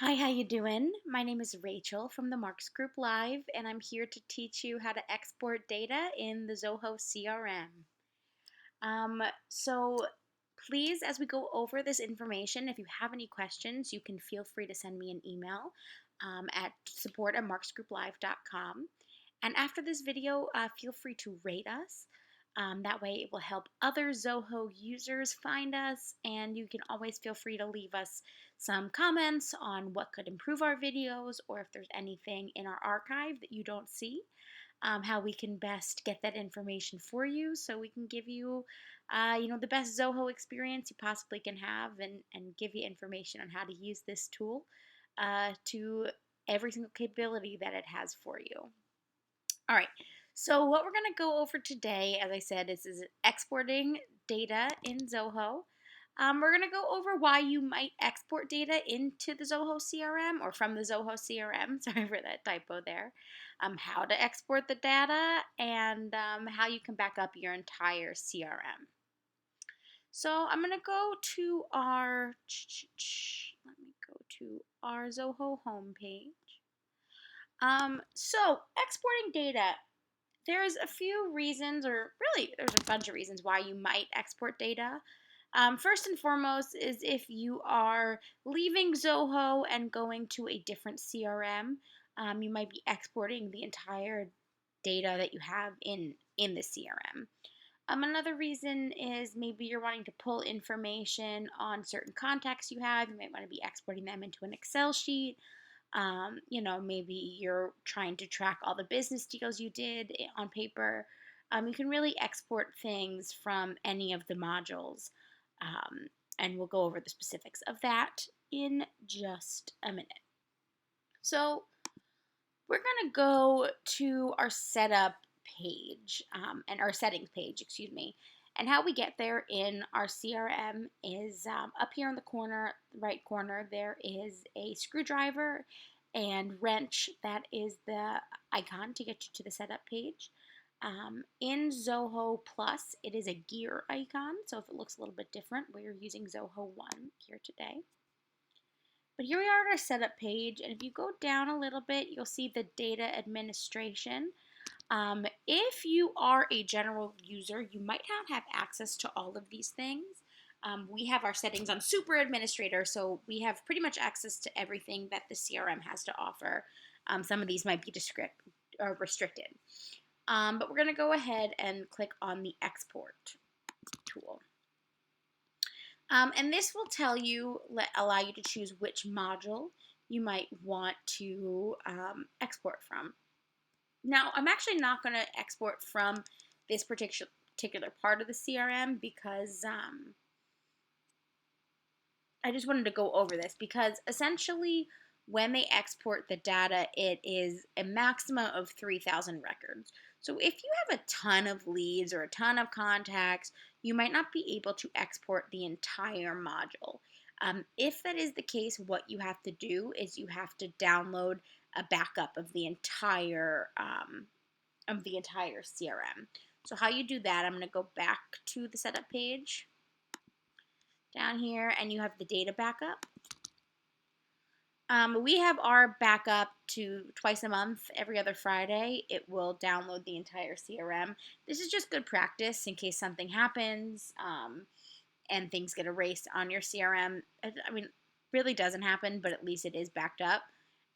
Hi, how you doing? My name is Rachel from the Marks Group Live, and I'm here to teach you how to export data in the Zoho CRM. So please, as we go over this information, if you have any questions, you can feel free to send me an email at support@marksgrouplive.com. And after this video, feel free to rate us. That way, it will help other Zoho users find us, and you can always feel free to leave us some comments on what could improve our videos or if there's anything in our archive that you don't see, how we can best get that information for you so we can give you, the best Zoho experience you possibly can have and give you information on how to use this tool to every single capability that it has for you. All right, so what we're going to go over today, as I said, is exporting data in Zoho. We're going to go over why you might export data into the Zoho CRM or from the Zoho CRM. Sorry for that typo there. How to export the data and how you can back up your entire CRM. So I'm going to go to let me go to our Zoho homepage. So exporting data, there's a few reasons, or really there's a bunch of reasons why you might export data. First and foremost is if you are leaving Zoho and going to a different CRM, you might be exporting the entire data that you have in the CRM. Another reason is maybe you're wanting to pull information on certain contacts you have. You might want to be exporting them into an Excel sheet. Maybe you're trying to track all the business deals you did on paper. You can really export things from any of the modules. And we'll go over the specifics of that in just a minute. So we're going to go to our setup page and our settings page, excuse me. And how we get there in our CRM is up here in the corner, right corner, there is a screwdriver and wrench. That is the icon to get you to the setup page. In Zoho Plus, it is a gear icon, so if it looks a little bit different, we're using Zoho 1 here today. But here we are at our setup page, and if you go down a little bit, you'll see the data administration. If you are a general user, you might not have access to all of these things. We have our settings on Super Administrator, so we have pretty much access to everything that the CRM has to offer. Some of these might be restricted. But we're going to go ahead and click on the Export tool. And this will allow you to choose which module you might want to export from. Now, I'm actually not going to export from this particular part of the CRM because I just wanted to go over this because essentially when they export the data, it is a maximum of 3,000 records. So if you have a ton of leads or a ton of contacts, you might not be able to export the entire module. If that is the case, what you have to do is you have to download a backup of the entire CRM. So how you do that, I'm going to go back to the setup page down here, and you have the data backup. We have our backup to twice a month, every other Friday. It will download the entire CRM. This is just good practice in case something happens and things get erased on your CRM. I mean, really doesn't happen, but at least it is backed up.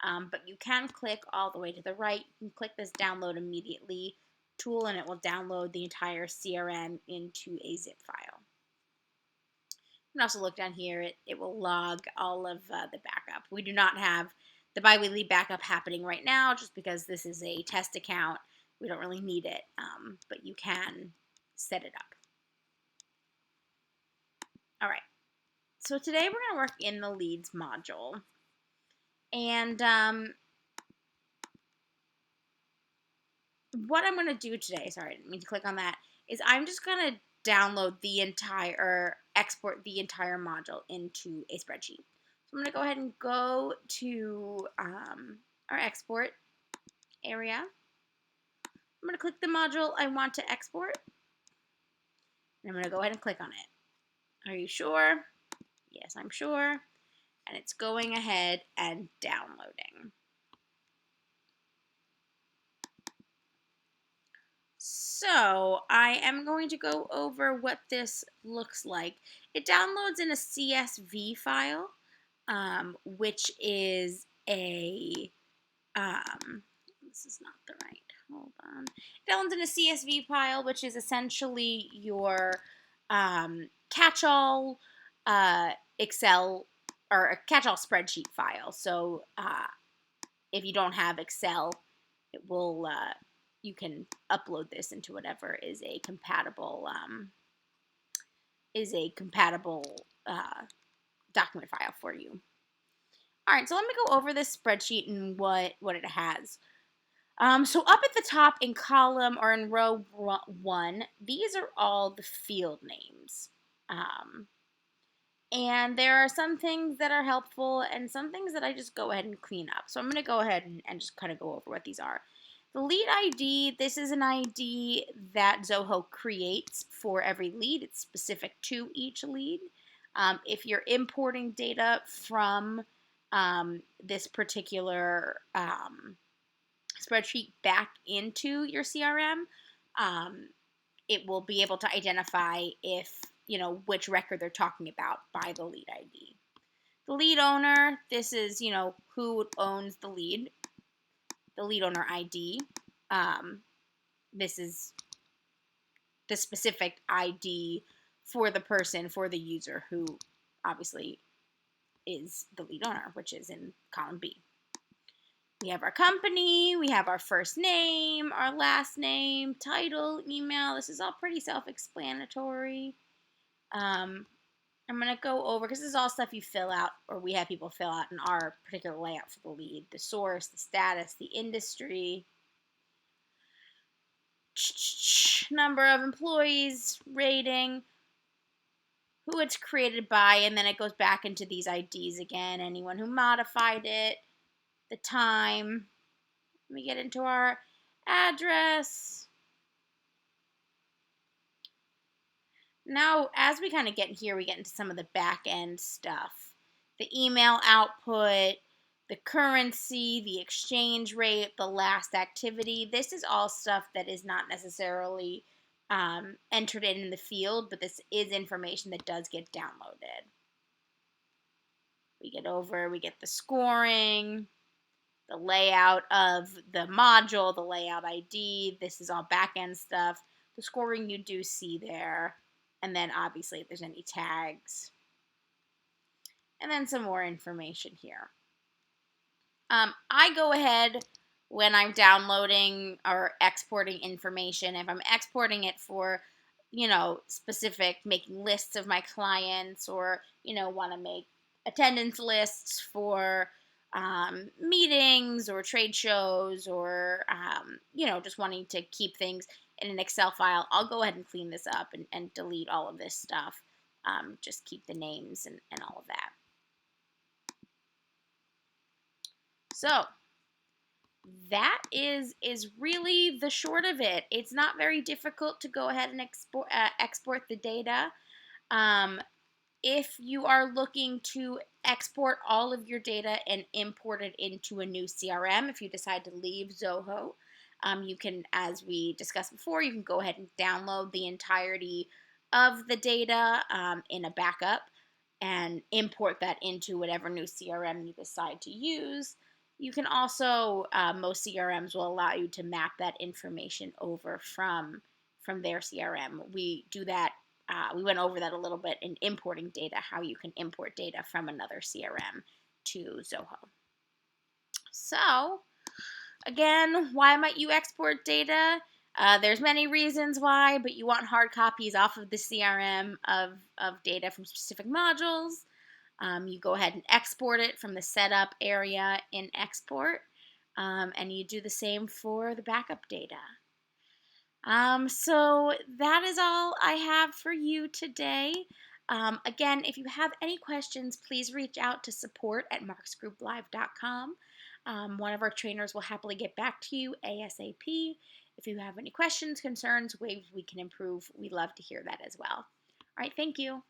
But you can click all the way to the right. You can click this download immediately tool, and it will download the entire CRM into a zip file. You can also look down here. It will log all of the backup. We do not have the biweekly backup happening right now just because this is a test account. We don't really need it, but you can set it up. All right. So today we're going to work in the leads module. And what I'm going to do today, sorry, I didn't mean to click on that, is I'm just going to export the entire module into a spreadsheet. So I'm going to go ahead and go to our export area. I'm going to click the module I want to export. And I'm going to go ahead and click on it. Are you sure? Yes, I'm sure. and it's going ahead and downloading. So I am going to go over what this looks like. It downloads in a CSV file, which is a, this is not the right, hold on. It downloads in a CSV file, which is essentially your catch-all Excel or a catch-all spreadsheet file. So if you don't have Excel, it will you can upload this into whatever is a compatible document file for you. All right, so let me go over this spreadsheet and what it has. So up at the top in column or in row 1, these are all the field names. And there are some things that are helpful and some things that I just go ahead and clean up. So I'm going to go ahead and just kind of go over what these are. The lead ID, this is an ID that Zoho creates for every lead. It's specific to each lead. If you're importing data from this particular spreadsheet back into your CRM, it will be able to identify if, which record they're talking about by the lead ID. The lead owner, this is, who owns the lead owner ID. This is the specific ID for the person, for the user who obviously is the lead owner, which is in column B. We have our company, we have our first name, our last name, title, email. This is all pretty self-explanatory. I'm going to go over, because this is all stuff you fill out, or we have people fill out in our particular layout for the lead. The source, the status, the industry, number of employees, rating, who it's created by, and then it goes back into these IDs again. Anyone who modified it, the time. Let me get into our address. Now, as we kind of get in here, we get into some of the back end stuff. The email output, the currency, the exchange rate, the last activity. This is all stuff that is not necessarily entered in the field, but this is information that does get downloaded. We get the scoring, the layout of the module, the layout ID. This is all back-end stuff. The scoring you do see there. And then obviously if there's any tags. And then some more information here. I go ahead when I'm downloading or exporting information. If I'm exporting it for, specific, making lists of my clients, or, want to make attendance lists for meetings or trade shows, or, just wanting to keep things in an Excel file, I'll go ahead and clean this up and delete all of this stuff. Just keep the names and all of that. So that is really the short of it. It's not very difficult to go ahead and export the data. If you are looking to export all of your data and import it into a new CRM, if you decide to leave Zoho, you can, as we discussed before, you can go ahead and download the entirety of the data in a backup and import that into whatever new CRM you decide to use. You can also, most CRMs will allow you to map that information over from their CRM. We do that. We went over that a little bit in importing data, how you can import data from another CRM to Zoho. So, again, why might you export data? There's many reasons why, but you want hard copies off of the CRM of data from specific modules. You go ahead and export it from the setup area in export, and you do the same for the backup data. So that is all I have for you today. Again, if you have any questions, please reach out to support@marksgrouplive.com. One of our trainers will happily get back to you ASAP. If you have any questions, concerns, ways we can improve, we'd love to hear that as well. All right, thank you.